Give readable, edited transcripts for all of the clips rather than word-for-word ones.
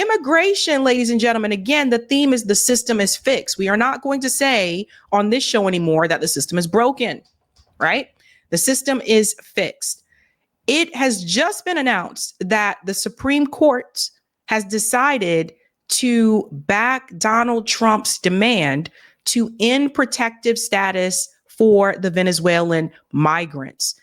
Immigration, ladies and gentlemen, again, the theme is the system is fixed. We are not going to say on this show anymore that the system is broken, right? The system is fixed. It has just been announced that the Supreme Court has decided to back Donald Trump's demand to end protective status for the Venezuelan migrants.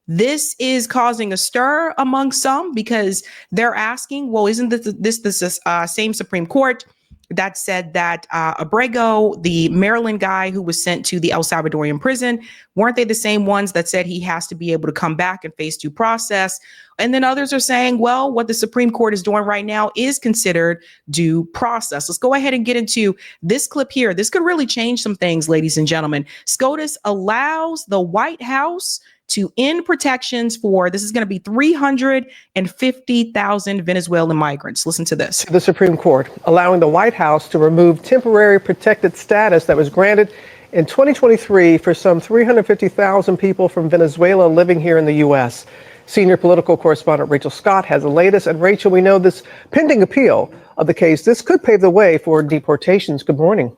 This is causing a stir among some because they're asking, well, isn't this the same Supreme Court that said that Abrego, the Maryland guy who was sent to the El Salvadorian prison, weren't they the same ones that said he has to be able to come back and face due process? And then others are saying, well, what the Supreme Court is doing right now is considered due process. Let's go ahead and get into this clip here. This could really change some things, ladies and gentlemen. SCOTUS allows the White House to end protections for, this is going to be 350,000 Venezuelan migrants. Listen to this. The Supreme Court allowing the White House to remove temporary protected status that was granted in 2023 for some 350,000 people from Venezuela living here in the U.S. Senior political correspondent Rachel Scott has the latest. And Rachel, we know this pending appeal of the case, this could pave the way for deportations. Good morning.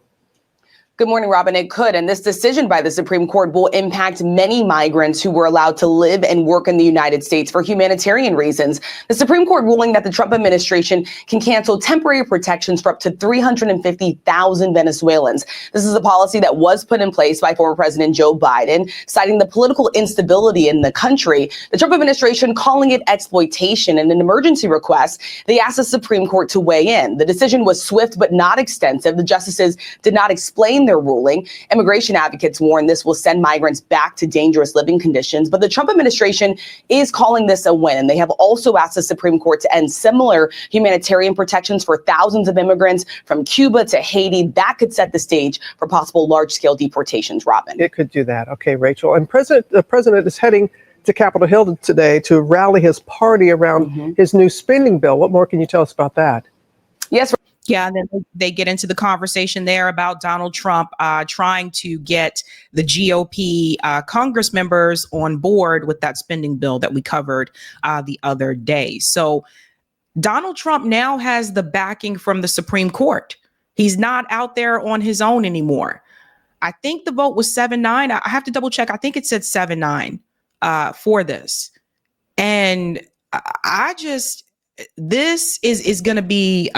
Good morning, Robin. It could. And this decision by the Supreme Court will impact many migrants who were allowed to live and work in the United States for humanitarian reasons. The Supreme Court ruling that the Trump administration can cancel temporary protections for up to 350,000 Venezuelans. This is a policy that was put in place by former President Joe Biden, citing the political instability in the country. The Trump administration calling it exploitation. In an emergency request, they asked the Supreme Court to weigh in. The decision was swift but not extensive. The justices did not explain their ruling. Immigration advocates warn this will send migrants back to dangerous living conditions, but the Trump administration is calling this a win. And they have also asked the Supreme Court to end similar humanitarian protections for thousands of immigrants from Cuba to Haiti. That could set the stage for possible large-scale deportations, Robin. It could do that. Okay, Rachel. And the president is heading to Capitol Hill today to rally his party around his new spending bill. What more can you tell us about that? Yes. Yeah, and then they get into the conversation there about Donald Trump trying to get the GOP Congress members on board with that spending bill that we covered the other day. So Donald Trump now has the backing from the Supreme Court. He's not out there on his own anymore. I think the vote was 7-9. I have to double check. I think it said 7-9 for this. And this is going to be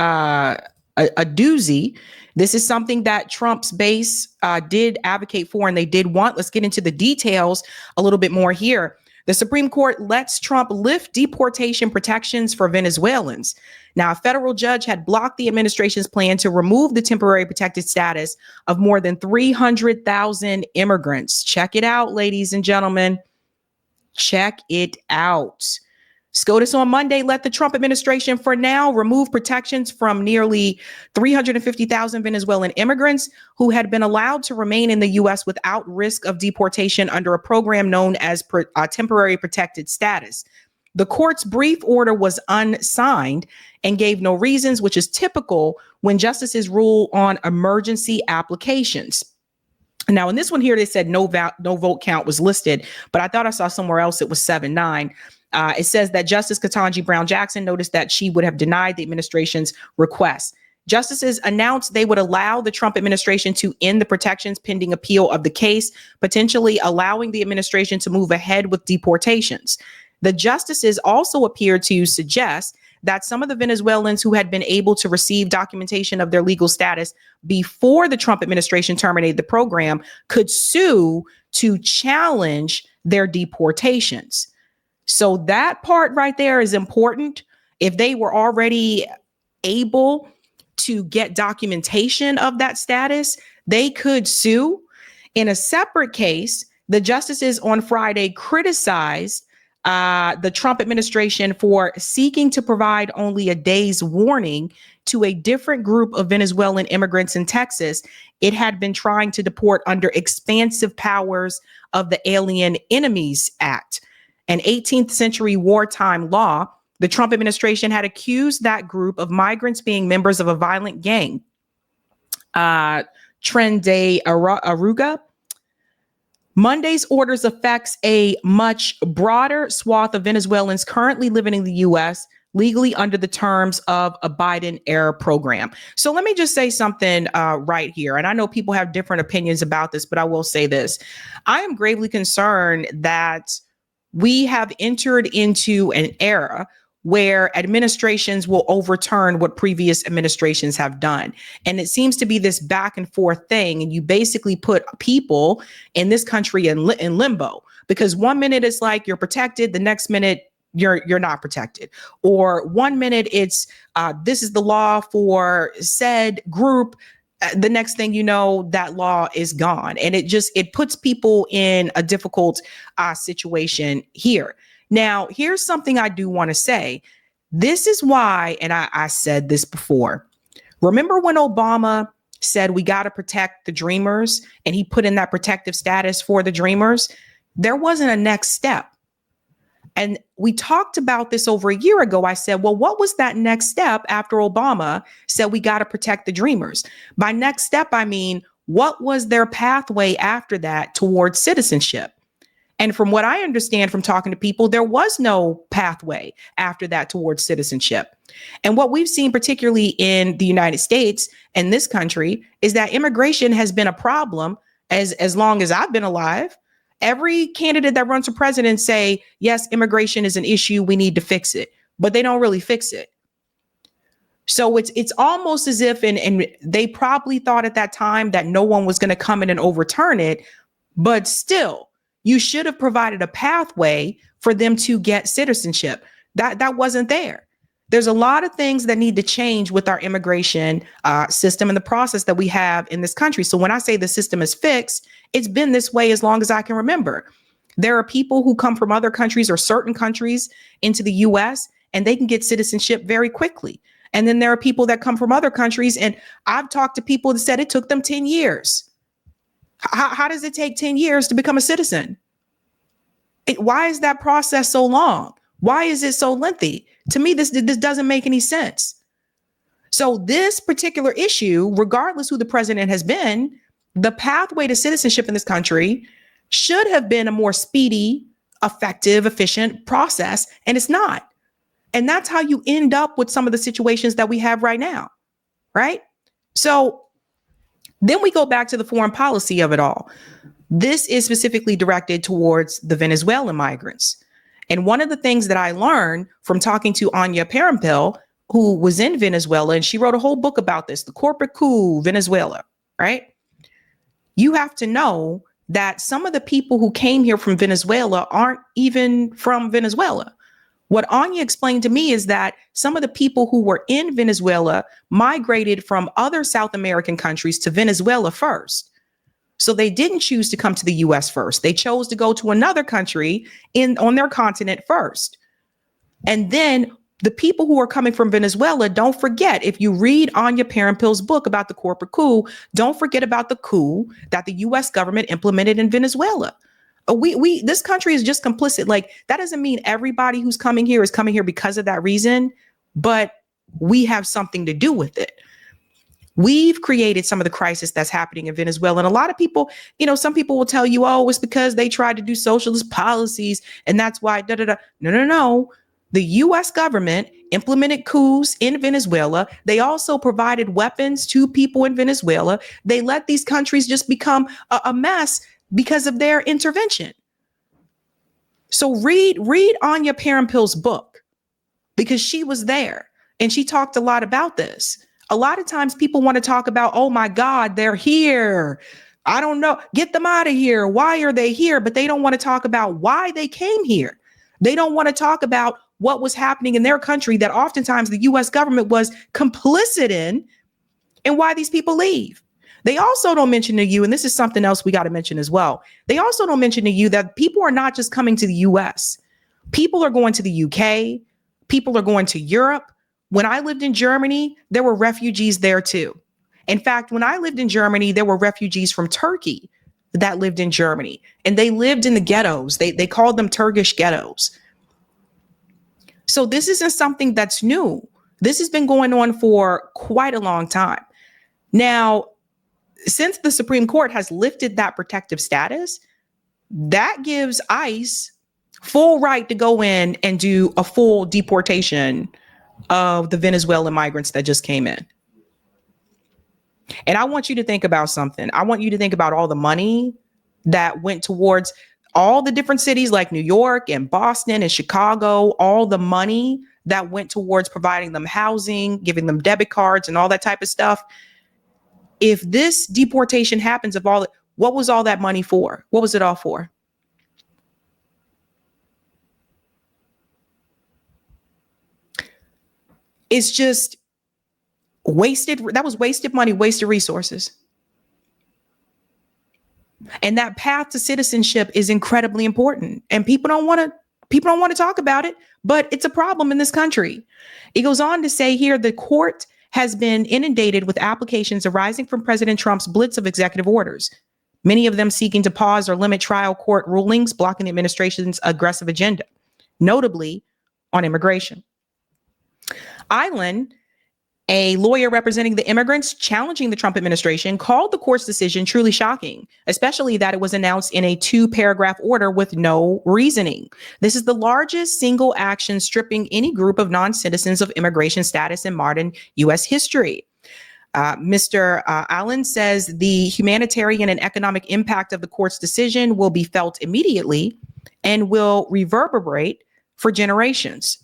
a doozy. This is something that Trump's base did advocate for, and they did want. Let's get into the details a little bit more here. The Supreme Court lets Trump lift deportation protections for Venezuelans. Now, a federal judge had blocked the administration's plan to remove the temporary protected status of more than 300,000 immigrants. Check it out, ladies and gentlemen. Check it out. SCOTUS on Monday let the Trump administration, for now, remove protections from nearly 350,000 Venezuelan immigrants who had been allowed to remain in the U.S. without risk of deportation under a program known as temporary protected status. The court's brief order was unsigned and gave no reasons, which is typical when justices rule on emergency applications. Now, in this one here, they said no vote count was listed, but I thought I saw somewhere else it was 7-9. It says that Justice Ketanji Brown Jackson noticed that she would have denied the administration's request. Justices announced they would allow the Trump administration to end the protections pending appeal of the case, potentially allowing the administration to move ahead with deportations. The justices also appeared to suggest that some of the Venezuelans who had been able to receive documentation of their legal status before the Trump administration terminated the program could sue to challenge their deportations. So that part right there is important. If they were already able to get documentation of that status, they could sue. In a separate case, the justices on Friday criticized the Trump administration for seeking to provide only a day's warning to a different group of Venezuelan immigrants in Texas it had been trying to deport under expansive powers of the Alien Enemies Act, an 18th century wartime law. The Trump administration had accused that group of migrants being members of a violent gang, Tren de Aragua. Monday's orders affects a much broader swath of Venezuelans currently living in the U.S., legally under the terms of a Biden era program. So let me just say something right here. And I know people have different opinions about this, but I will say this. I am gravely concerned that we have entered into an era where administrations will overturn what previous administrations have done. And it seems to be this back and forth thing. And you basically put people in this country in limbo, because 1 minute it's like you're protected, the next minute you're not protected. Or 1 minute it's this is the law for said group. The next thing you know, that law is gone. And it puts people in a difficult situation here. Now, here's something I do want to say. This is why, and I said this before. Remember when Obama said we got to protect the dreamers, and he put in that protective status for the dreamers? There wasn't a next step. And we talked about this over a year ago. I said, well, what was that next step after Obama said we got to protect the dreamers? By next step, I mean, what was their pathway after that towards citizenship? And from what I understand from talking to people, there was no pathway after that towards citizenship. And what we've seen, particularly in the United States and this country, is that immigration has been a problem as long as I've been alive. Every candidate that runs for president say, yes, immigration is an issue, we need to fix it, but they don't really fix it. So it's almost as if, and they probably thought at that time that no one was going to come in and overturn it, but still, you should have provided a pathway for them to get citizenship. That wasn't there. There's a lot of things that need to change with our immigration system and the process that we have in this country. So when I say the system is fixed, it's been this way as long as I can remember. There are people who come from other countries or certain countries into the US, and they can get citizenship very quickly. And then there are people that come from other countries, and I've talked to people that said it took them 10 years. How does it take 10 years to become a citizen? Why is that process so long? Why is it so lengthy? To me, this doesn't make any sense. So this particular issue, regardless who the president has been, the pathway to citizenship in this country should have been a more speedy, effective, efficient process, and it's not. And that's how you end up with some of the situations that we have right now, right? So then we go back to the foreign policy of it all. This is specifically directed towards the Venezuelan migrants. And one of the things that I learned from talking to Anya Parampil, who was in Venezuela, and she wrote a whole book about this, the corporate coup, Venezuela, right? You have to know that some of the people who came here from Venezuela aren't even from Venezuela. What Anya explained to me is that some of the people who were in Venezuela migrated from other South American countries to Venezuela first. So they didn't choose to come to the US first. They chose to go to another country on their continent first. And then the people who are coming from Venezuela, don't forget, if you read Anya Parampil's book about the corporate coup, don't forget about the coup that the US government implemented in Venezuela. This country is just complicit. Like, that doesn't mean everybody who's coming here is coming here because of that reason, but we have something to do with it. We've created some of the crisis that's happening in Venezuela. And a lot of people, some people will tell you, oh, it's because they tried to do socialist policies and that's why, No. The US government implemented coups in Venezuela. They also provided weapons to people in Venezuela. They let these countries just become a mess because of their intervention. So read Anya Parampil's book, because she was there and she talked a lot about this. A lot of times people want to talk about, oh my God, they're here. I don't know. Get them out of here. Why are they here? But they don't want to talk about why they came here. They don't want to talk about what was happening in their country that oftentimes the US government was complicit in, and why these people leave. They also don't mention to you, and this is something else we got to mention as well. They also don't mention to you that people are not just coming to the US. People are going to the UK. People are going to Europe. When I lived in Germany, there were refugees there too. In fact, when I lived in Germany, there were refugees from Turkey that lived in Germany, and they lived in the ghettos. They called them Turkish ghettos. So this isn't something that's new. This has been going on for quite a long time. Now, since the Supreme Court has lifted that protective status, that gives ICE full right to go in and do a full deportation of the Venezuelan migrants that just came in. And I want you to think about something. I want you to think about all the money that went towards all the different cities like New York and Boston and Chicago, all the money that went towards providing them housing, giving them debit cards and all that type of stuff. If this deportation happens, what was all that money for? What was it all for? It's just wasted. That was wasted money, wasted resources. And that path to citizenship is incredibly important. And people don't want to talk about it, but it's a problem in this country. It goes on to say here, the court has been inundated with applications arising from President Trump's blitz of executive orders, many of them seeking to pause or limit trial court rulings, blocking the administration's aggressive agenda, notably on immigration. Island, a lawyer representing the immigrants challenging the Trump administration, called the court's decision truly shocking, especially that it was announced in a 2-paragraph order with no reasoning. This is the largest single action stripping any group of non-citizens of immigration status in modern U.S. history. Mr. Allen says the humanitarian and economic impact of the court's decision will be felt immediately and will reverberate for generations.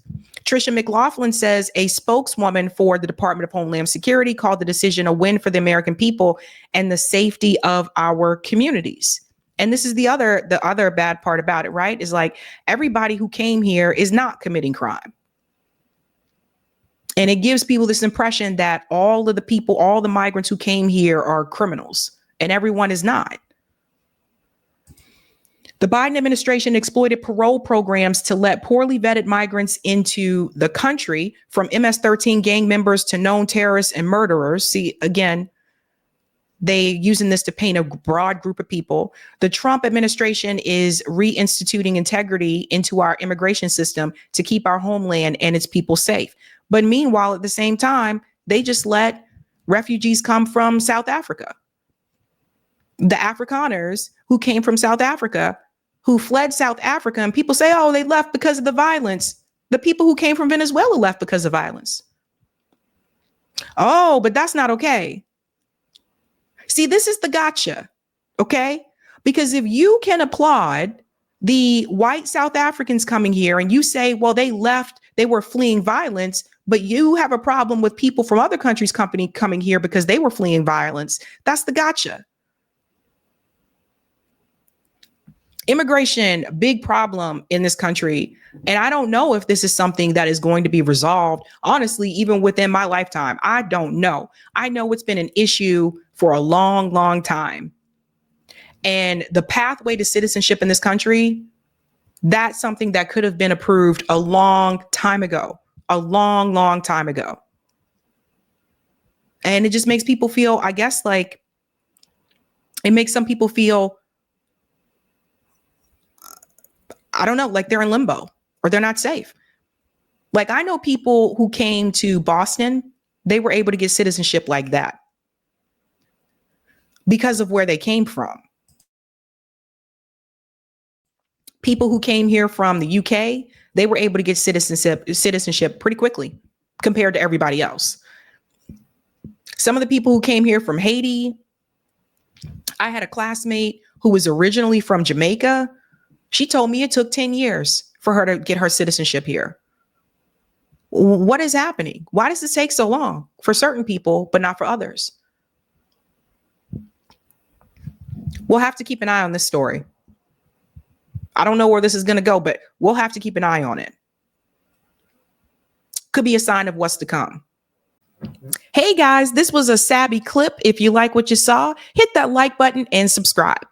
Tricia McLaughlin says a spokeswoman for the Department of Homeland Security called the decision a win for the American people and the safety of our communities. And this is the other bad part about it, right? Is like everybody who came here is not committing crime. And it gives people this impression that all of the people, all the migrants who came here are criminals, and everyone is not. The Biden administration exploited parole programs to let poorly vetted migrants into the country, from MS-13 gang members to known terrorists and murderers. See, again, they using this to paint a broad group of people. The Trump administration is reinstituting integrity into our immigration system to keep our homeland and its people safe. But meanwhile, at the same time, they just let refugees come from South Africa. The Afrikaners who came from South Africa, who fled South Africa, and people say, oh, they left because of the violence. The people who came from Venezuela left because of violence. Oh, but that's not okay. See, this is the gotcha, okay? Because if you can applaud the white South Africans coming here and you say, well, they left, they were fleeing violence, but you have a problem with people from other countries coming here because they were fleeing violence, that's the gotcha. Immigration, big problem in this country. And I don't know if this is something that is going to be resolved, honestly, even within my lifetime. I don't know. I know it's been an issue for a long, long time. And the pathway to citizenship in this country, that's something that could have been approved a long time ago, a long, long time ago. And it just makes people feel, I guess, like it makes some people feel, I don't know, like they're in limbo or they're not safe. Like I know people who came to Boston, they were able to get citizenship like that because of where they came from. People who came here from the UK, they were able to get citizenship pretty quickly compared to everybody else. Some of the people who came here from Haiti, I had a classmate who was originally from Jamaica. She told me it took 10 years for her to get her citizenship here. What is happening? Why does this take so long for certain people, but not for others? We'll have to keep an eye on this story. I don't know where this is going to go, but we'll have to keep an eye on it. Could be a sign of what's to come. Hey guys, this was a Sabby clip. If you like what you saw, hit that like button and subscribe.